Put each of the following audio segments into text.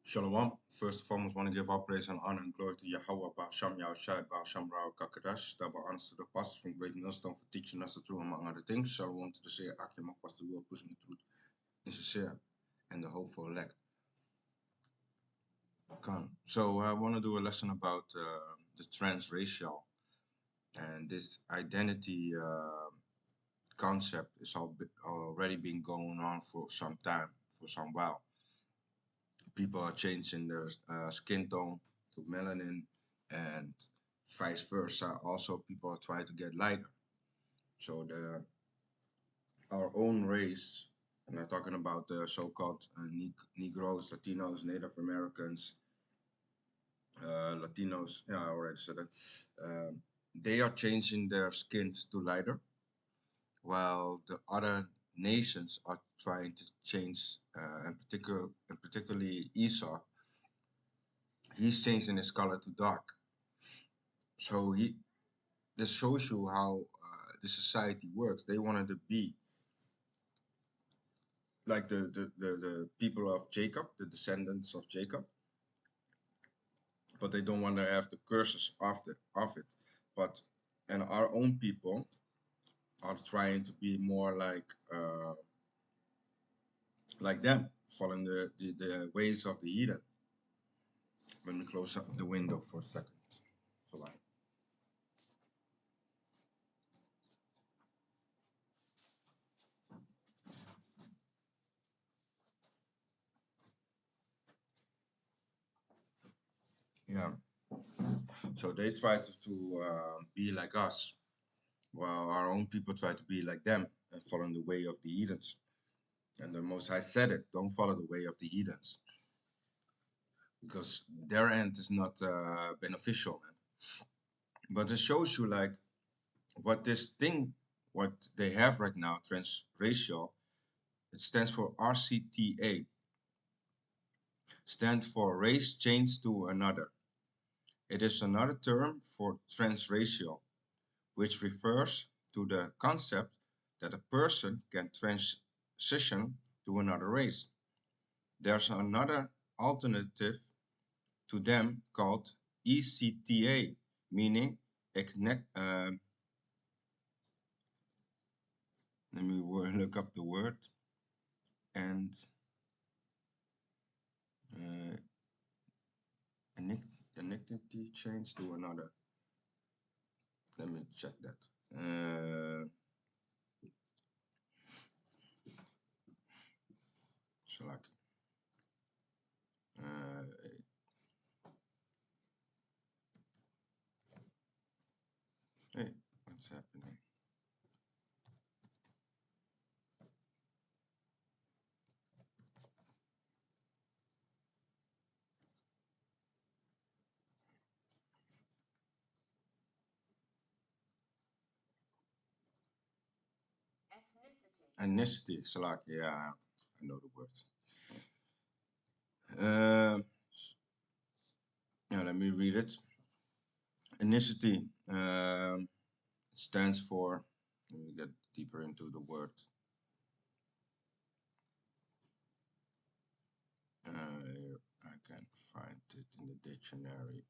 Shalom. First and foremost, want to give all praise and honor and glory to Yahweh, Ba'asham Yahushai, Ba'asham Rao Kakadash, double honors to the apostles from Great Millstone for teaching us the truth among other things. Shalom to the Seer Akim across the world, pushing the truth in sincere and the hopeful elect. So I want to do a lesson about the transracial, and this identity concept is already been going on for some time, for some while. People are changing their skin tone to melanin, and vice versa. Also, people are trying to get lighter. So our own race, and I'm talking about the so-called Negroes, Latinos, Native Americans, Latinos. Yeah, I already said that. They are changing their skins to lighter, while the other nations are trying to change, and particularly Esau. He's changing his color to dark. So this shows you how the society works. They wanted to be like the people of Jacob, the descendants of Jacob, but they don't want to have the curses of it. But and our own people are trying to be more like them, following the ways of the heathen. Let me close up the window for a second. So like, yeah. So they try to be like us, while our own people try to be like them and following the way of the heathens. And the Most High said it, don't follow the way of the heathens, because their end is not beneficial, man. But it shows you like what this thing, what they have right now, transracial, it stands for RCTA, stands for race change to another. It is another term for transracial, which refers to the concept that a person can transition to another race. There's another alternative to them called ECTA, meaning let me look up the word, and uh, identity change to another. Let me check that. Select. Hey, what's happening? Ethnicity, select. Yeah, I know the words. Yeah, let me read it. Ethnicity stands for, let me get deeper into the word. I can't find it in the dictionary.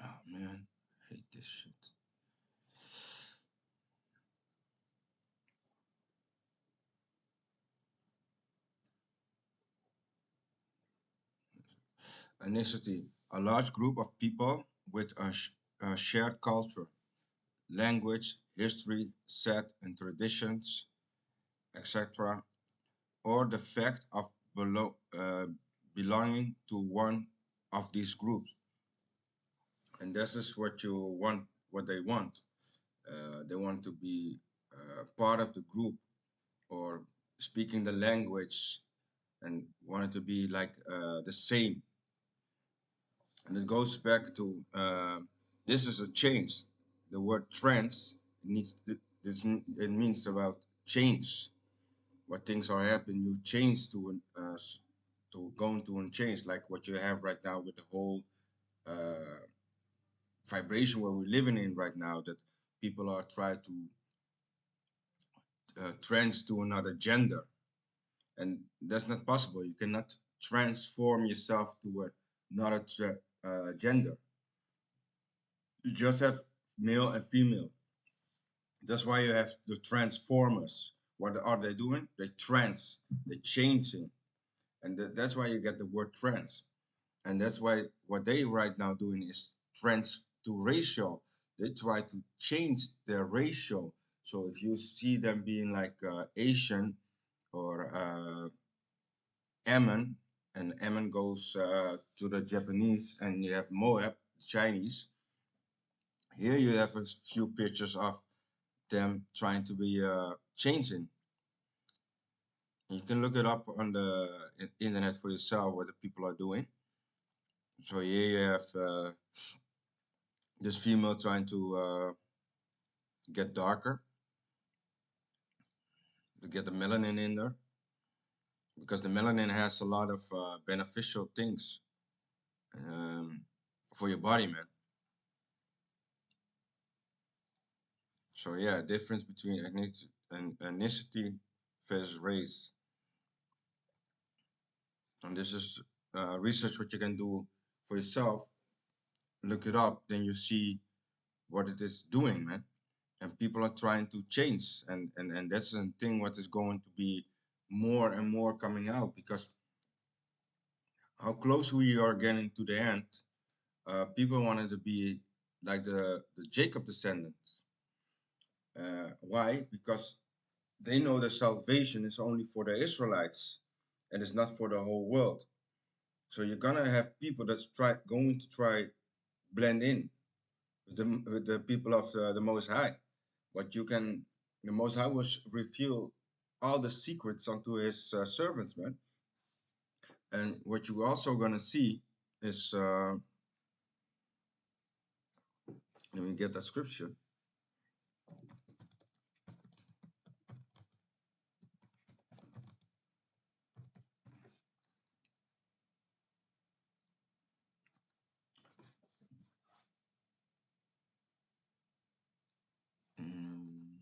Oh man, I hate this shit. Ethnicity, a large group of people with a shared culture, language, history, set and traditions, etc., or the fact of belonging to one of these groups. And this is what you want, what they want. They want to be part of the group, or speaking the language, and want it to be like the same. And it goes back to this is a change. The word trans needs it means about change. What things are happening, you change to go into a change, like what you have right now with the whole vibration where we're living in right now, that people are trying to trans to another gender. and that's not possible. You cannot transform yourself to another gender. You just have male and female. That's why you have the transformers. What are they doing? They're changing, and that's why you get the word trans. And that's why what they right now doing is trans to racial. They try to change their ratio. So if you see them being like Asian or Ammon, and Ammon goes to the Japanese, and you have Moab, Chinese. Here you have a few pictures of them trying to be changing. You can look it up on the internet for yourself what the people are doing. So here you have this female trying to get darker, to get the melanin in there, because the melanin has a lot of beneficial things um, for your body, man. So yeah, difference between ethnicity versus race, and this is research what you can do for yourself. Look it up, then you see what it is doing, man. And people are trying to change, and that's the thing. What is going to be more and more coming out, because how close we are getting to the end. People wanted to be like the Jacob descendants. Why? Because they know that salvation is only for the Israelites and it's not for the whole world. So you're gonna have people that's going to try blend in with the people of the Most High. But the Most High will reveal all the secrets unto His servants, man. And what you're also gonna see is, let me get that scripture. Mm,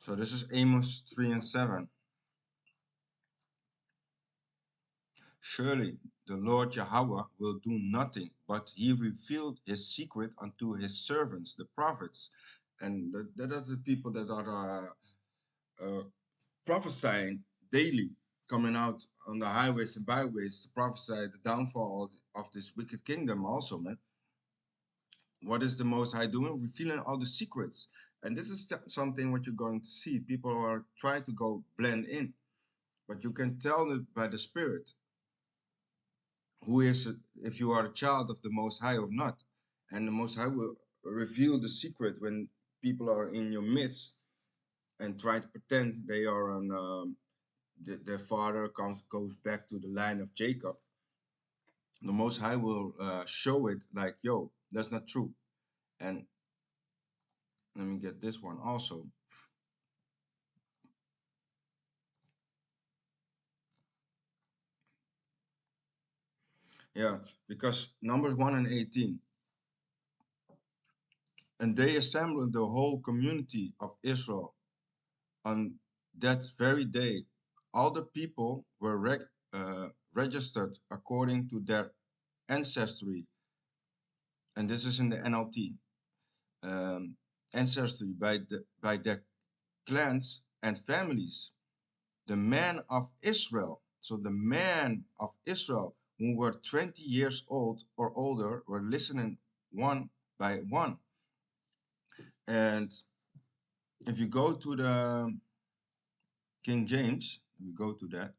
So this is Amos 3 and 7. Surely the Lord Yahweh will do nothing, but he revealed his secret unto his servants, the prophets. And that are the people that are prophesying daily, coming out on the highways and byways to prophesy the downfall of this wicked kingdom, also, man. What is the Most High doing? Revealing all the secrets. And this is something what you're going to see. People are trying to go blend in, but you can tell it by the Spirit who is, if you are a child of the Most High or not. And the Most High will reveal the secret when people are in your midst and try to pretend they are on their father goes back to the line of Jacob. The Most High will show it like, yo, that's not true. And let me get this one also. Yeah, because Numbers 1 and 18. And they assembled the whole community of Israel on that very day. All the people were registered according to their ancestry, and this is in the NLT, ancestry by their clans and families. The men of Israel, so the men of Israel who were 20 years old or older were listening one by one. And if you go to the King James, we go to that.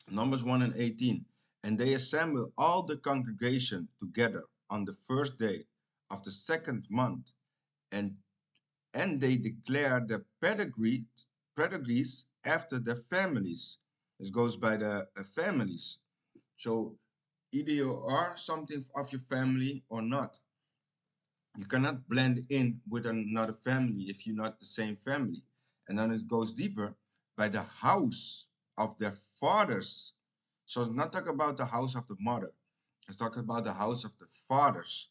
Numbers 1 and 18. And they assembled all the congregation together on the first day of the second month, and they declared their pedigrees after their families. It goes by the families. So either you are something of your family or not. You cannot blend in with another family if you're not the same family. And then it goes deeper by the house of their fathers. So it's not talk about the house of the mother. It's talking about the house of the fathers.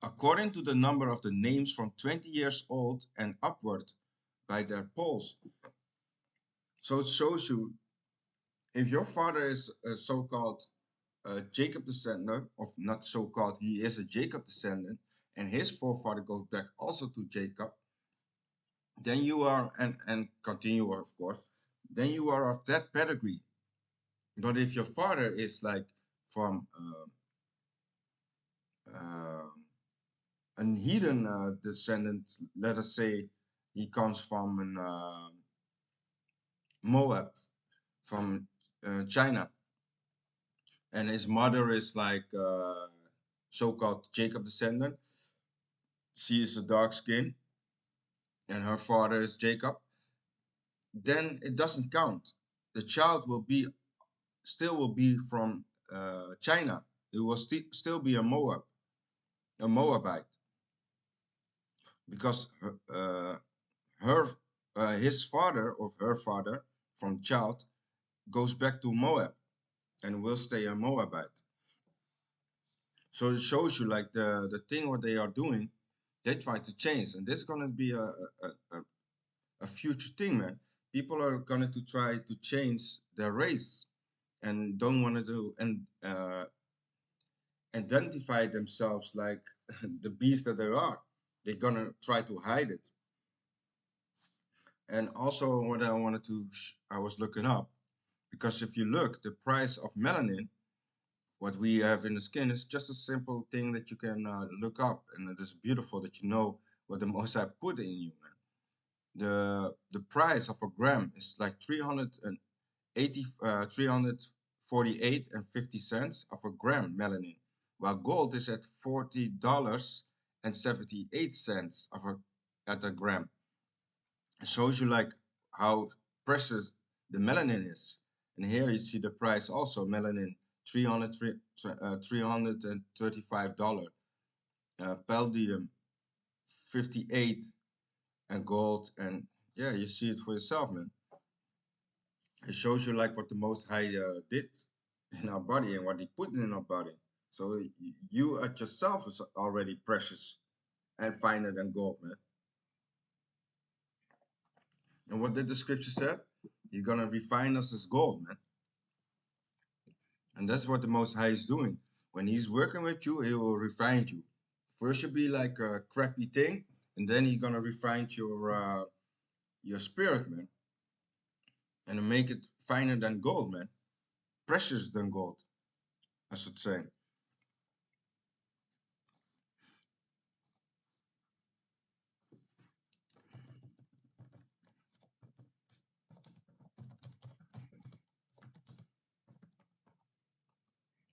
According to the number of the names from 20 years old and upward by their polls. So it shows you if your father is a so-called Jacob descendant, of not so-called, he is a Jacob descendant, and his forefather goes back also to Jacob, then you are, and continue, of course, then you are of that pedigree. But if your father is like from uh, a heathen descendant, let us say he comes from an, Moab, from China, and his mother is like so-called Jacob descendant. She is a dark skin, and her father is Jacob. Then it doesn't count. The child will be still will be from China. It will still be a Moabite, because her his father or her father from child goes back to Moab and will stay a Moabite. So it shows you like the thing what they are doing, they try to change, and this is gonna be a future thing, man. People are gonna to try to change their race and don't want to do and identify themselves like the beast that they are. They're gonna try to hide it. And also, what I wanted to, I was looking up, because if you look, the price of melanin, what we have in the skin, is just a simple thing that you can look up, and it is beautiful that you know what the Most High put in you, man. The price of a gram is like 380, 348 and 50 cents of a gram melanin, while gold is at $40.78 of a at a gram. It shows you like how precious the melanin is. And here you see the price also, melanin 300, $335, palladium 58, and gold. And yeah, you see it for yourself, man. It shows you like what the Most High did in our body and what He put in our body. So you at yourself is already precious and finer than gold, man. And what did the scripture say? You're gonna refine us as gold, man. And that's what the Most High is doing. When He's working with you, He will refine you. First, you'll be like a crappy thing, and then He's gonna refine your spirit, man, and make it finer than gold, man, precious than gold, I should say.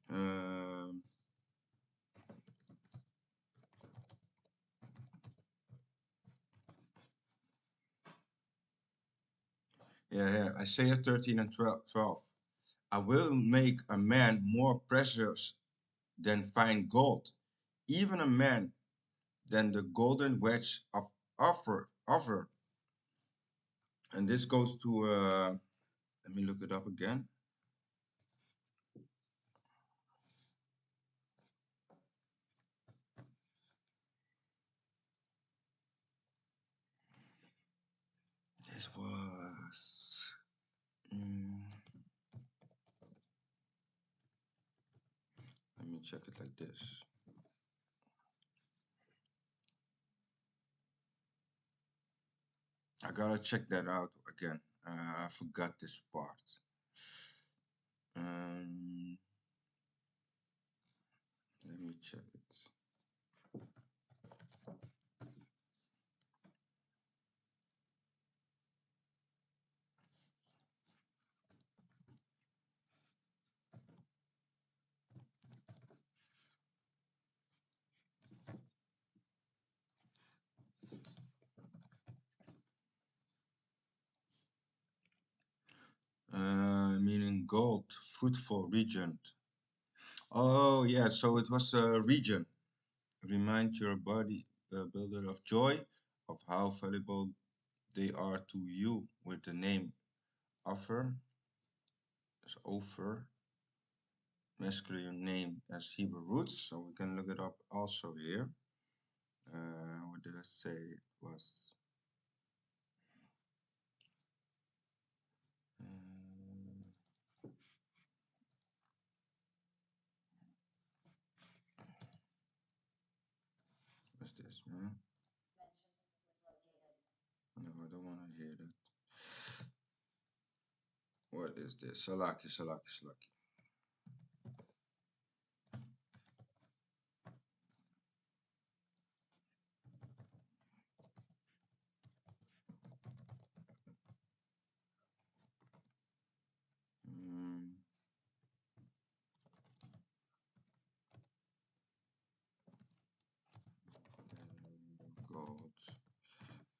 Um, yeah, Isaiah 13 and 12. I will make a man more precious than fine gold, even a man than the golden wedge of offer. And this goes to, let me look it up again. This was, mm, let me check it like this. I gotta check that out again. I forgot this part. Um, Let me check it. gold, fruitful region. Oh, yeah, so it was a region. Remind your body, builder of joy, of how valuable they are to you with the name Offer, as Ophir, masculine name as Hebrew roots. So we can look it up also here. What did I say? It was. What's this, man? No, I don't want to hear that. What is this? Salaki, Salaki, Salaki. Mm, God,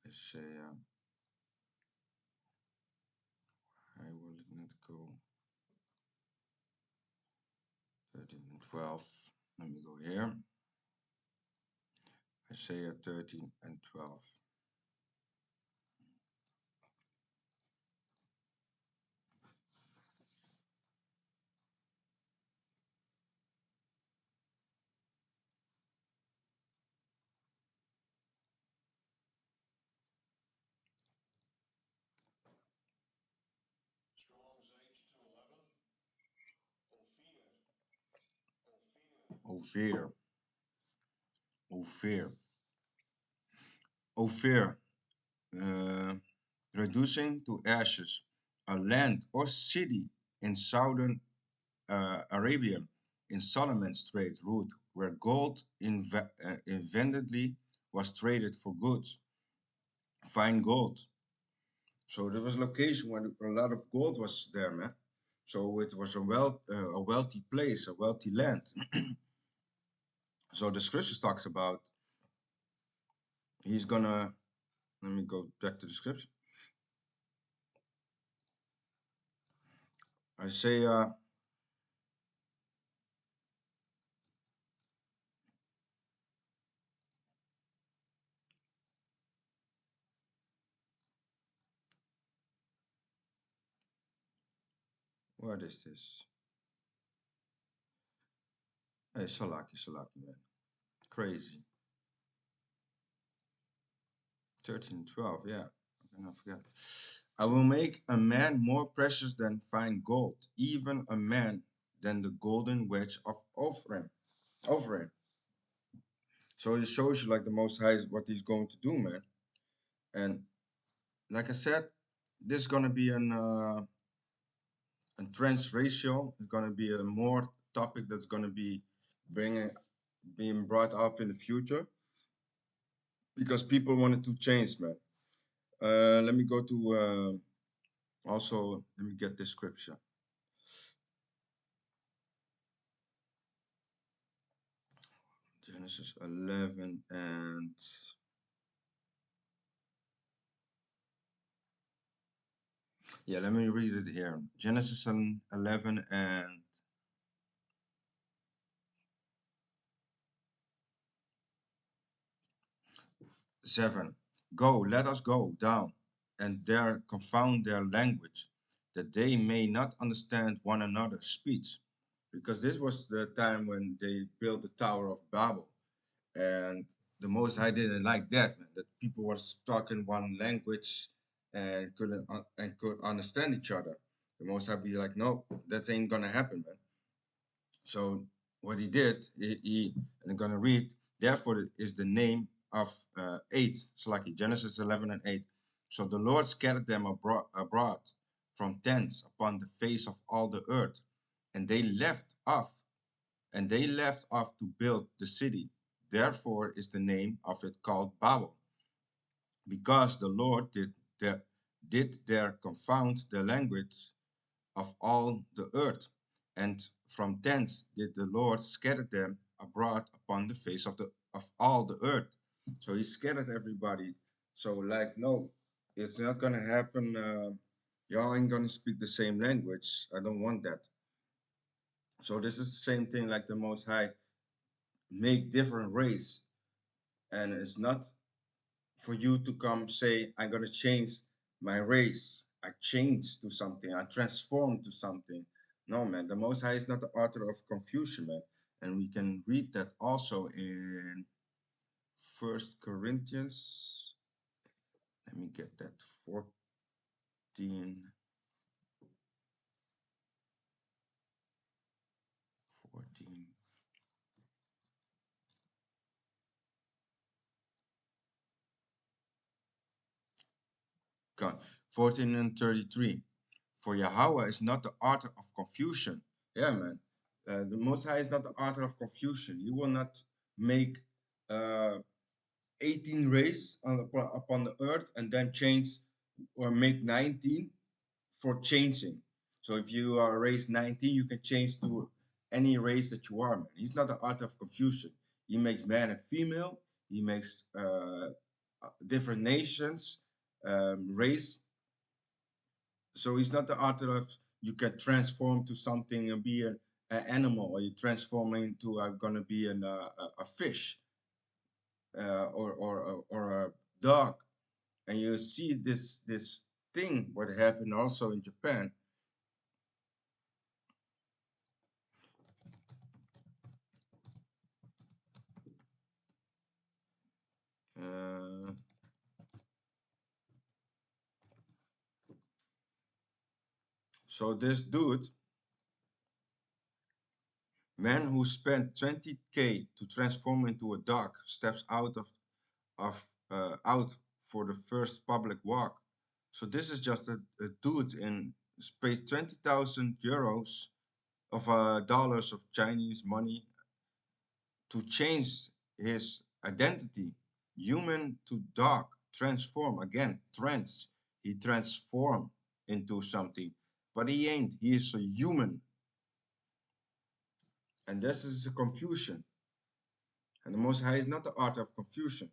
Isaiah. I will not go 13 and 12. Let me go here. Isaiah 13 and 12. Ophir, Ophir, Ophir, uh, reducing to ashes a land or city in southern Arabia, in Solomon Strait route, where gold invariably was traded for goods, fine gold. So there was a location where a lot of gold was there, man. So it was a wealthy place, a wealthy land. So the scriptures talks about he's gonna. Let me go back to the scripture. Isaiah. What is this? Hey, Salaki, Salaki, man. Crazy. 13, 12, yeah. I cannot forget. I will make a man more precious than fine gold, even a man than the golden wedge of offering. Offering. So it shows you like the Most High is what he's going to do, man. And like I said, this is gonna be a trans ratio. It's gonna be a more topic that's gonna be bringing being brought up in the future because people wanted to change, man. Let me go to also. Let me get this scripture. Genesis 11 and yeah, let me read it here. Genesis 11 and 7. Go, let us go down and there confound their language, that they may not understand one another's speech. Because this was the time when they built the Tower of Babel. And the Most High didn't like that, man, that people was talking one language and could understand each other. The Most High be like, no, that ain't gonna happen, man. So what he did, and I'm gonna read. Therefore is the name of 8. It's like Genesis 11 and 8. So the Lord scattered them abroad from tents upon the face of all the earth, and they left off, to build the city. Therefore is the name of it called Babel, because the Lord did there confound the language of all the earth. And from thence did the Lord scatter them abroad upon the face of all the earth. So he scattered everybody. So like no, it's not gonna happen Y'all ain't gonna speak the same language. I don't want that. So this is the same thing like the Most High make different race, and it's not for you to come say I'm gonna change my race. I change to something. I transform to something. No, man. The Most High is not the author of confusion, man. And we can read that also in First Corinthians. Let me get that 14, 14. God, 14 and 33. For Yahweh is not the author of confusion. Yeah, man. The Most High is not the author of confusion. He will not make uh, 18 rays upon the earth and then change or make 19 for changing. So if you are race 19, you can change to any race that you are, man. He's not the author of confusion. He makes man and female. He makes different nations, race. So he's not the author of you can transform to something and be an animal, or you transform into gonna be a fish or a dog. And you see this thing what happened also in Japan. Uh, so this dude, man who spent 20K to transform into a dog, steps out for the first public walk. So this is just a dude in paid 20,000 euros of dollars of Chinese money to change his identity. Human to dog, transform again, trans. He transformed into something, but he ain't. He is a human, and this is a confusion. And the Most High is not the author of confusion.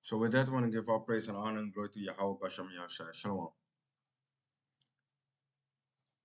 So with that, I want to give all praise and honor and glory to Yahweh Basham Yahshua. Shalom.